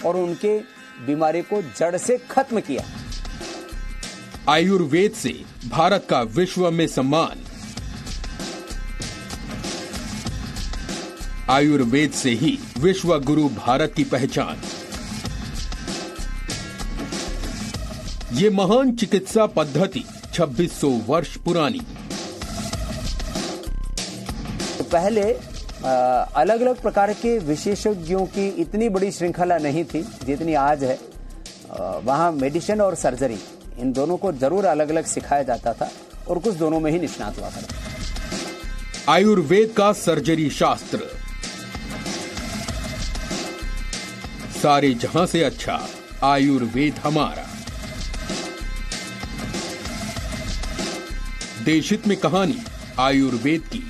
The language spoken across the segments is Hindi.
और उनके बीमारी को जड़ से खत्म किया। आयुर्वेद से भारत का विश्व में सम्मान। आयुर्वेद से ही विश्व गुरु भारत की पहचान। ये महान चिकित्सा पद्धति 2600 वर्ष पुरानी। पहले अलग अलग प्रकार के विशेषज्ञों की इतनी बड़ी श्रृंखला नहीं थी जितनी आज है। वहां मेडिसिन और सर्जरी इन दोनों को जरूर अलग अलग सिखाया जाता था और कुछ दोनों में ही निष्णात हुआ करता। आयुर्वेद का सर्जरी शास्त्र सारे जहां से अच्छा आयुर्वेद हमारा। देशहित में कहानी आयुर्वेद की।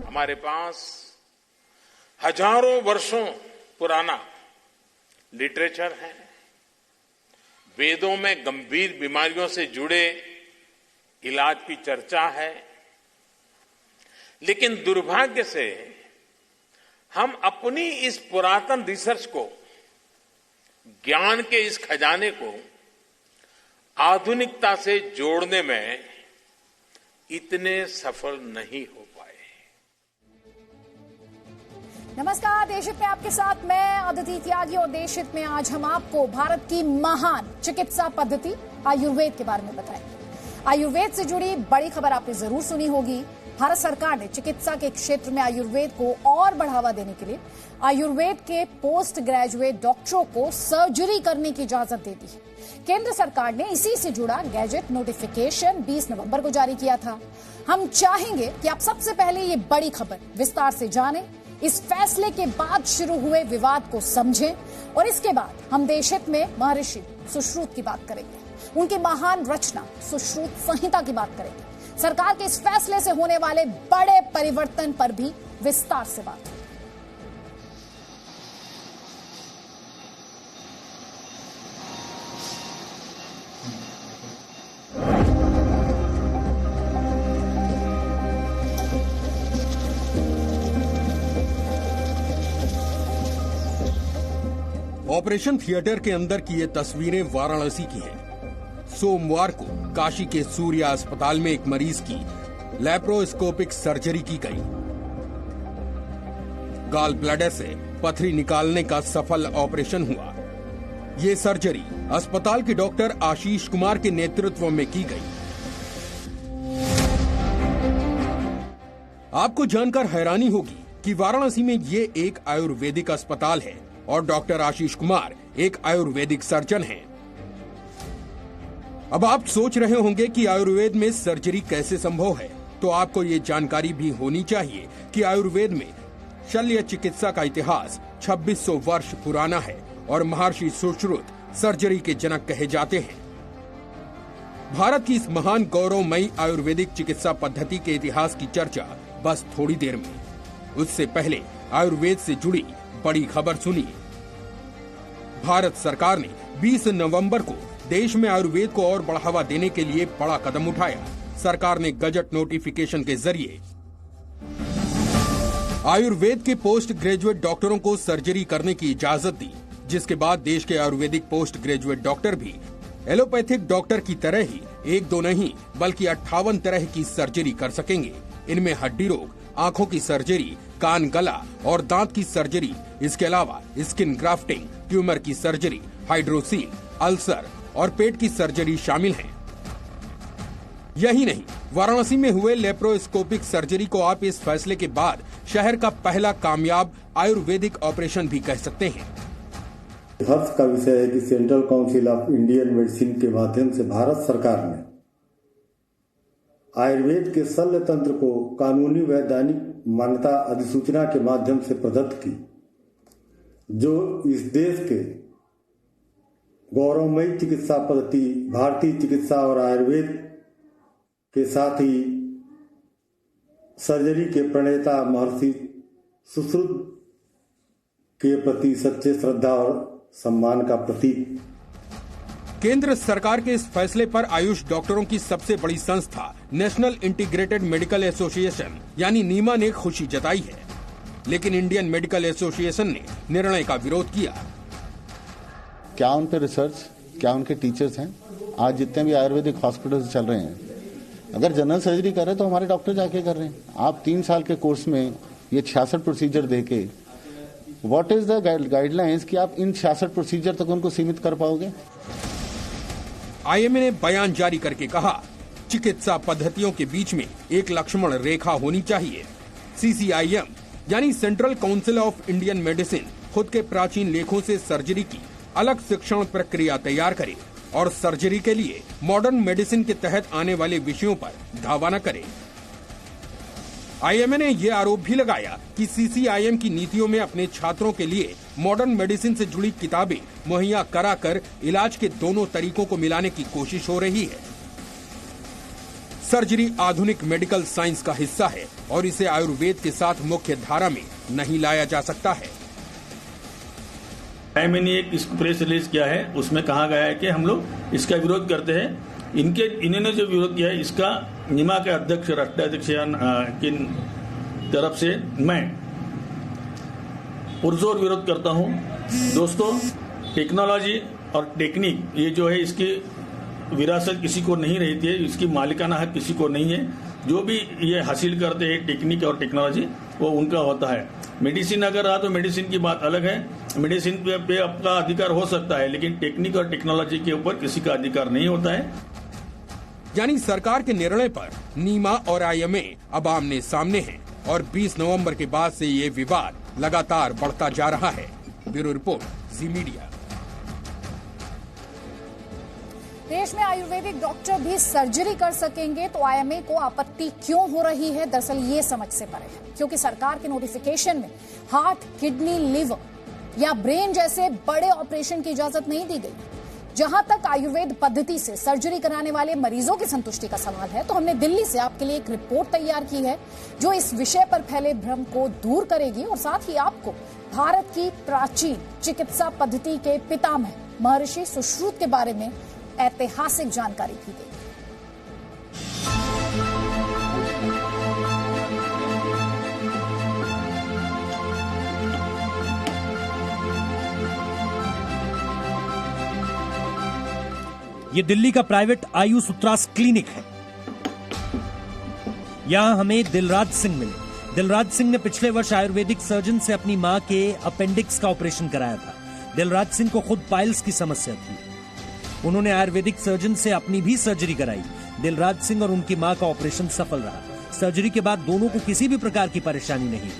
हमारे पास हजारों वर्षों पुराना लिटरेचर है। वेदों में गंभीर बीमारियों से जुड़े इलाज की चर्चा है, लेकिन दुर्भाग्य से हम अपनी इस पुरातन रिसर्च को, ज्ञान के इस खजाने को आधुनिकता से जोड़ने में इतने सफल नहीं हो पाए। नमस्कार, देशहित में आपके साथ मैं अदिति त्यागी और देशहित में आज हम आपको भारत की महान चिकित्सा पद्धति आयुर्वेद के बारे में बताएंगे। आयुर्वेद से जुड़ी बड़ी खबर आपने जरूर सुनी होगी। भारत सरकार ने चिकित्सा के क्षेत्र में आयुर्वेद को और बढ़ावा देने के लिए आयुर्वेद के पोस्ट ग्रेजुएट डॉक्टरों को सर्जरी करने की इजाजत दे दी है। केंद्र सरकार ने इसी से जुड़ा गैजेट नोटिफिकेशन 20 नवंबर को जारी किया था। हम चाहेंगे कि आप सबसे पहले ये बड़ी खबर विस्तार से जानें, इस फैसले के बाद शुरू हुए विवाद को समझें और इसके बाद हम देशहित में महर्षि सुश्रुत की बात करेंगे। उनकी महान रचना सुश्रुत संहिता की बात करेंगे। सरकार के इस फैसले से होने वाले बड़े परिवर्तन पर भी विस्तार से बात। ऑपरेशन थिएटर के अंदर की ये तस्वीरें वाराणसी की हैं। सोमवार को काशी के सूर्या अस्पताल में एक मरीज की लैप्रोस्कोपिक सर्जरी की गई। गॉल ब्लैडर से पथरी निकालने का सफल ऑपरेशन हुआ। ये सर्जरी अस्पताल के डॉक्टर आशीष कुमार के नेतृत्व में की गई। आपको जानकर हैरानी होगी कि वाराणसी में ये एक आयुर्वेदिक अस्पताल है और डॉक्टर आशीष कुमार एक आयुर्वेदिक सर्जन हैं। अब आप सोच रहे होंगे कि आयुर्वेद में सर्जरी कैसे संभव है, तो आपको ये जानकारी भी होनी चाहिए कि आयुर्वेद में शल्य चिकित्सा का इतिहास 2600 वर्ष पुराना है और महर्षि सुश्रुत सर्जरी के जनक कहे जाते हैं। भारत की इस महान गौरवमयी आयुर्वेदिक चिकित्सा पद्धति के इतिहास की चर्चा बस थोड़ी देर में। उससे पहले आयुर्वेद से जुड़ी बड़ी खबर सुनिए। भारत सरकार ने 20 नवंबर को देश में आयुर्वेद को और बढ़ावा देने के लिए बड़ा कदम उठाया। सरकार ने गजट नोटिफिकेशन के जरिए आयुर्वेद के पोस्ट ग्रेजुएट डॉक्टरों को सर्जरी करने की इजाजत दी, जिसके बाद देश के आयुर्वेदिक पोस्ट ग्रेजुएट डॉक्टर भी एलोपैथिक डॉक्टर की तरह ही एक दो नहीं बल्कि 58 तरह की सर्जरी कर सकेंगे। इनमें हड्डी रोग, आंखों की सर्जरी, कान, गला और दांत की सर्जरी, इसके अलावा स्किन ग्राफ्टिंग, ट्यूमर की सर्जरी, हाइड्रोसील, अल्सर और पेट की सर्जरी शामिल हैं। यही नहीं, वाराणसी में हुए लेप्रोस्कोपिक सर्जरी को आप इस फैसले के बाद शहर का पहला कामयाब आयुर्वेदिक ऑपरेशन भी कह सकते हैं। हर्ष का विषय है कि central council of Indian medicine के माध्यम से भारत सरकार ने आयुर्वेद के शल्य तंत्र को कानूनी वैधानिक मान्यता अधिसूचना के माध्यम से प्रदत्त की, जो इस देश के गौरवमयी चिकित्सा पद्धति भारतीय चिकित्सा और आयुर्वेद के साथ ही सर्जरी के प्रणेता महर्षि सुश्रुत के प्रति सच्चे श्रद्धा और सम्मान का प्रतीक। केंद्र सरकार के इस फैसले पर आयुष डॉक्टरों की सबसे बड़ी संस्था नेशनल इंटीग्रेटेड मेडिकल एसोसिएशन यानी नीमा ने खुशी जताई है। लेकिन इंडियन मेडिकल एसोसिएशन ने निर्णय का विरोध किया। क्या उन पे रिसर्च, क्या उनके टीचर्स हैं? आज जितने भी आयुर्वेदिक हॉस्पिटल्स चल रहे हैं, अगर जनरल सर्जरी कर रहे हैं तो हमारे डॉक्टर जाके कर रहे हैं। आप 3 साल के कोर्स में ये 66 प्रोसीजर देके व्हाट इज द गाइडलाइंस कि आप इन 66 प्रोसीजर तक उनको सीमित कर पाओगे? आईएमए ने बयान जारी करके कहा, चिकित्सा पद्धतियों के बीच में एक लक्ष्मण रेखा होनी चाहिए। सीसीआईएम यानी central council of Indian medicine खुद के प्राचीन लेखों से सर्जरी की अलग शिक्षण प्रक्रिया तैयार करे और सर्जरी के लिए मॉडर्न मेडिसिन के तहत आने वाले विषयों पर धावा न करे। आईएमए ने यह आरोप भी लगाया कि सीसीआईएम की नीतियों में अपने छात्रों के लिए मॉडर्न मेडिसिन से जुड़ी किताबें मुहैया कराकर इलाज के दोनों तरीकों को मिलाने की कोशिश हो रही है। सर्जरी आधुनिक मेडिकल साइंस का हिस्सा है और इसे आयुर्वेद के साथ मुख्य धारा में नहीं लाया जा सकता है। मैंने एक प्रेस रिलीज किया है, उसमें कहा गया है कि हम लोग इसका विरोध करते हैं। इन्होंने जो विरोध किया है इसका निमा के अध्यक्ष, राष्ट्राध्यक्ष की तरफ से मैं पुरजोर विरोध करता हूं। दोस्तों, टेक्नोलॉजी और टेक्निक ये जो है इसकी विरासत किसी को नहीं रहती है, इसकी मालिकाना हक किसी को नहीं है। जो भी ये हासिल करते हैं टेक्निक और टेक्नोलॉजी वो उनका होता है। मेडिसिन अगर रहा तो मेडिसिन की बात अलग है, मेडिसिन पे आपका अधिकार हो सकता है, लेकिन टेक्निक और टेक्नोलॉजी के ऊपर किसी का अधिकार नहीं होता है। यानी सरकार के निर्णय पर नीमा और आईएमए अब आमने सामने हैं और 20 नवंबर के बाद से ये विवाद लगातार बढ़ता जा रहा है। ब्यूरो रिपोर्ट, जी मीडिया। देश में आयुर्वेदिक डॉक्टर भी सर्जरी कर सकेंगे तो आईएमए को आपत्ति क्यों हो रही है? दरअसल ये समझ से परे है, क्योंकि सरकार के नोटिफिकेशन में हार्ट, किडनी, लिवर या ब्रेन जैसे बड़े ऑपरेशन की इजाजत नहीं दी गई। जहां तक आयुर्वेद पद्धति से सर्जरी कराने वाले मरीजों की संतुष्टि का सवाल है, तो हमने दिल्ली से आपके लिए एक रिपोर्ट तैयार की है जो इस विषय पर फैले भ्रम को दूर करेगी और साथ ही आपको भारत की प्राचीन चिकित्सा पद्धति के पितामह महर्षि सुश्रुत के बारे में ऐतिहासिक जानकारी भी देगी। ये दिल्ली का प्राइवेट आयुष उत्रास क्लिनिक है। यहां हमें दिलराज सिंह मिले। दिलराज सिंह ने पिछले वर्ष आयुर्वेदिक सर्जन से अपनी मां के अपेंडिक्स का ऑपरेशन कराया था। दिलराज सिंह को खुद पाइल्स की समस्या थी। उन्होंने आयुर्वेदिक सर्जन से अपनी भी सर्जरी कराई। दिलराज सिंह और उनकी मां का ऑपरेशन सफल रहा। सर्जरी के बाद दोनों को किसी भी प्रकार की परेशानी नहीं हुई।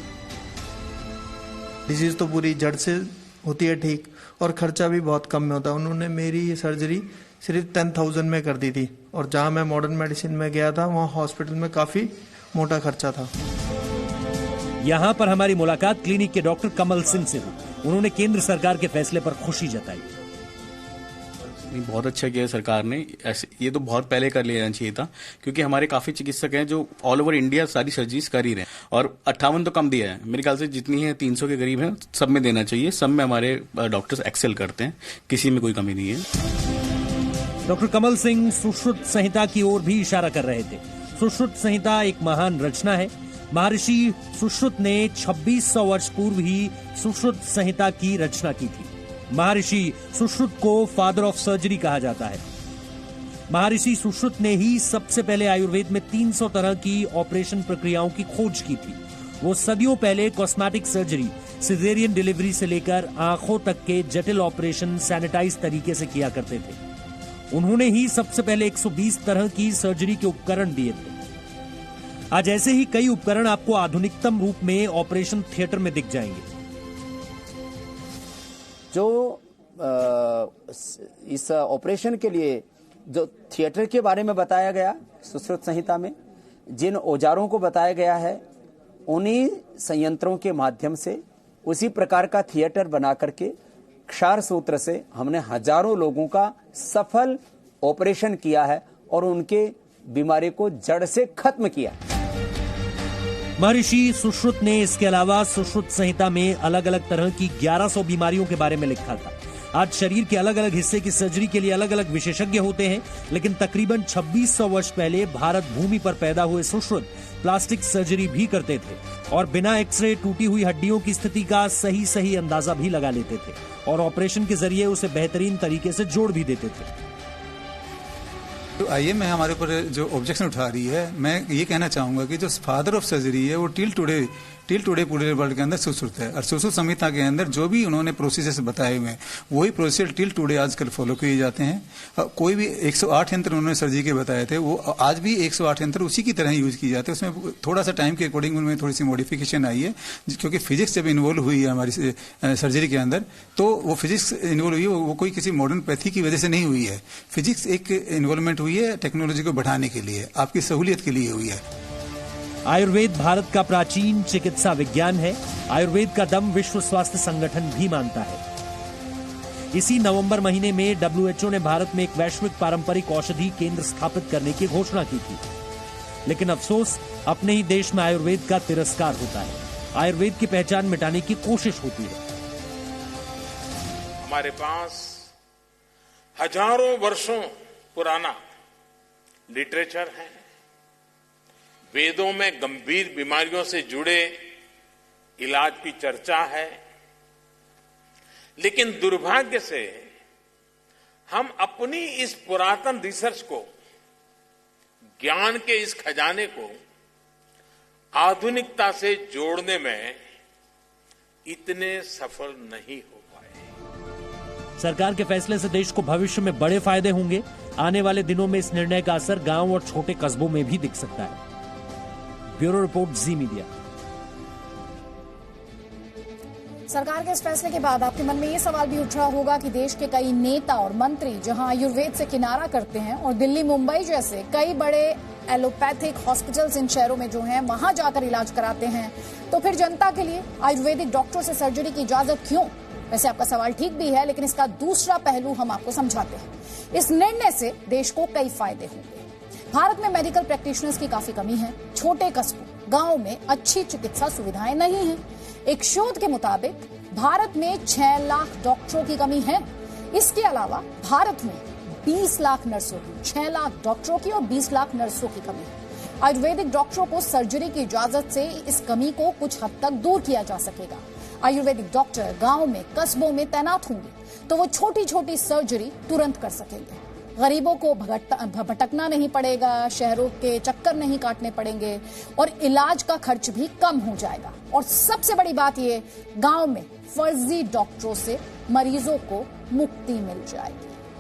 डिजीज तो पूरी जड़ से होती है ठीक, और खर्चा भी बहुत कम में होता है। उन्होंने मेरी ये सर्जरी सिर्फ 10,000 में कर दी थी, और जहां मैं मॉडर्न मेडिसिन में गया था वहां हॉस्पिटल में काफी मोटा खर्चा था। यहां पर हमारी मुलाकात क्लिनिक के डॉक्टर कमल सिंह से हुई। उन्होंने केंद्र सरकार के फैसले पर खुशी जताई। बहुत अच्छा किया सरकार ने, ऐसे ये तो बहुत पहले कर लेना चाहिए था, क्योंकि हमारे काफी चिकित्सक हैं जो ऑल ओवर इंडिया सारी सर्जरीज कर ही रहे हैं, और 58 तो कम दिया है। मेरे ख्याल से जितनी है 300 के करीब है, सब में देना चाहिए। सब में हमारे डॉक्टर्स एक्सेल करते हैं, किसी में कोई कमी नहीं है। डॉक्टर कमल सिंह सुश्रुत संहिता की ओर भी इशारा कर रहे थे। सुश्रुत संहिता एक महान रचना है। महर्षि सुश्रुत ने 2600 वर्ष पूर्व ही सुश्रुत संहिता की रचना की थी। महर्षि सुश्रुत को फादर ऑफ सर्जरी कहा जाता है। महर्षि सुश्रुत ने ही सबसे पहले आयुर्वेद में 300 तरह की ऑपरेशन प्रक्रियाओं की खोज की थी। वो सदियों पहले कॉस्मेटिक सर्जरी, सिजेरियन डिलीवरी से लेकर आंखों तक के जटिल ऑपरेशन सैनिटाइज तरीके से किया करते थे। उन्होंने ही सबसे पहले 120 तरह की सर्जरी के उपकरण दिए थे। आज ऐसे ही कई उपकरण आपको आधुनिकतम रूप में ऑपरेशन थिएटर में दिख जाएंगे। जो इस ऑपरेशन के लिए जो थिएटर के बारे में बताया गया सुश्रुत संहिता में, जिन औजारों को बताया गया है, उन्हीं संयंत्रों के माध्यम से उसी प्रकार का थिएटर बना करके क्षार सूत्र से हमने हजारों लोगों का सफल ऑपरेशन किया है और उनके बीमारी को जड़ से खत्म किया। महर्षि सुश्रुत ने इसके अलावा सुश्रुत संहिता में अलग अलग तरह की 1100 बीमारियों के बारे में लिखा था। आज शरीर के अलग अलग हिस्से की सर्जरी के लिए अलग अलग विशेषज्ञ होते हैं, लेकिन तकरीबन 2600 वर्ष पहले भारत भूमि पर पैदा हुए सुश्रुत प्लास्टिक सर्जरी भी करते थे और बिना एक्सरे टूटी हुई हड्डियों की स्थिति का सही अंदाजा भी लगा लेते थे और ऑपरेशन के जरिए उसे बेहतरीन तरीके से जोड़ भी देते थे। तो आइए, मैं हमारे ऊपर जो ऑब्जेक्शन उठा रही है, मैं ये कहना चाहूंगा कि जो फादर ऑफ सर्जरी है वो टिल टुडे पूरे वर्ल्ड के अंदर सुश्रुत है और सुश्रुत संहिता के अंदर जो भी उन्होंने प्रोसीजर्स बताए हुए हैं वही प्रोसीजर टिल टुडे आजकल फॉलो किए जाते हैं। कोई भी 108 यंत्र उन्होंने सर्जरी के बताए थे, वो आज भी 108 यंत्र उसी की तरह यूज किए जाते हैं। उसमें थोड़ा सा टाइम के अकॉर्डिंग उनमें थोड़ी सी मॉडिफिकेशन आई है, क्योंकि फिजिक्स जब इन्वॉल्व हुई है हमारी सर्जरी के अंदर, तो वो फिजिक्स इन्वॉल्व हुई है, वो कोई किसी मॉडर्न पैथी की वजह से नहीं हुई है। फिजिक्स एक इन्वॉल्वमेंट हुई है टेक्नोलॉजी को बढ़ाने के लिए, आपकी सहूलियत के लिए हुई है। आयुर्वेद भारत का प्राचीन चिकित्सा विज्ञान है। आयुर्वेद का दम विश्व स्वास्थ्य संगठन भी मानता है। इसी नवंबर महीने में WHO ने भारत में एक वैश्विक पारंपरिक औषधि केंद्र स्थापित करने की घोषणा की थी, लेकिन अफसोस अपने ही देश में आयुर्वेद का तिरस्कार होता है। आयुर्वेद की पहचान मिटाने की कोशिश होती है। हमारे पास हजारों वर्षों पुराना लिटरेचर है। वेदों में गंभीर बीमारियों से जुड़े इलाज की चर्चा है, लेकिन दुर्भाग्य से हम अपनी इस पुरातन रिसर्च को, ज्ञान के इस खजाने को आधुनिकता से जोड़ने में इतने सफल नहीं हो पाए। सरकार के फैसले से देश को भविष्य में बड़े फायदे होंगे। आने वाले दिनों में इस निर्णय का असर गांव और छोटे कस्बों में भी दिख सकता है। ब्यूरो रिपोर्ट, जी मीडिया। सरकार के इस फैसले के बाद आपके मन में ये सवाल भी उठ रहा होगा कि देश के कई नेता और मंत्री जहां आयुर्वेद से किनारा करते हैं और दिल्ली, मुंबई जैसे कई बड़े एलोपैथिक हॉस्पिटल्स इन शहरों में जो हैं वहां जाकर इलाज कराते हैं, तो फिर जनता के लिए आयुर्वेदिक डॉक्टरों से सर्जरी की इजाजत क्यों? वैसे आपका सवाल ठीक भी है, लेकिन इसका दूसरा पहलू हम आपको समझाते हैं। इस निर्णय से देश को कई फायदे होंगे। भारत में मेडिकल प्रैक्टिशनर्स की काफी कमी है। छोटे कस्बों, गांव में अच्छी चिकित्सा सुविधाएं नहीं हैं। एक शोध के मुताबिक भारत में 6 लाख डॉक्टरों की कमी है। इसके अलावा भारत में 20 लाख नर्सों की, 6 लाख डॉक्टरों की और 20 लाख नर्सों की कमी है। आयुर्वेदिक डॉक्टरों को सर्जरी की इजाजत से इस कमी को कुछ हद तक दूर किया जा सकेगा। आयुर्वेदिक डॉक्टर गांव में, कस्बों में तैनात होंगे तो वो छोटी छोटी सर्जरी तुरंत कर सकेंगे। गरीबों को भटकना नहीं पड़ेगा, शहरों के चक्कर नहीं काटने पड़ेंगे और इलाज का खर्च भी कम हो जाएगा। और सबसे बड़ी बात ये, गांव में फर्जी डॉक्टरों से मरीजों को मुक्ति मिल जाएगी।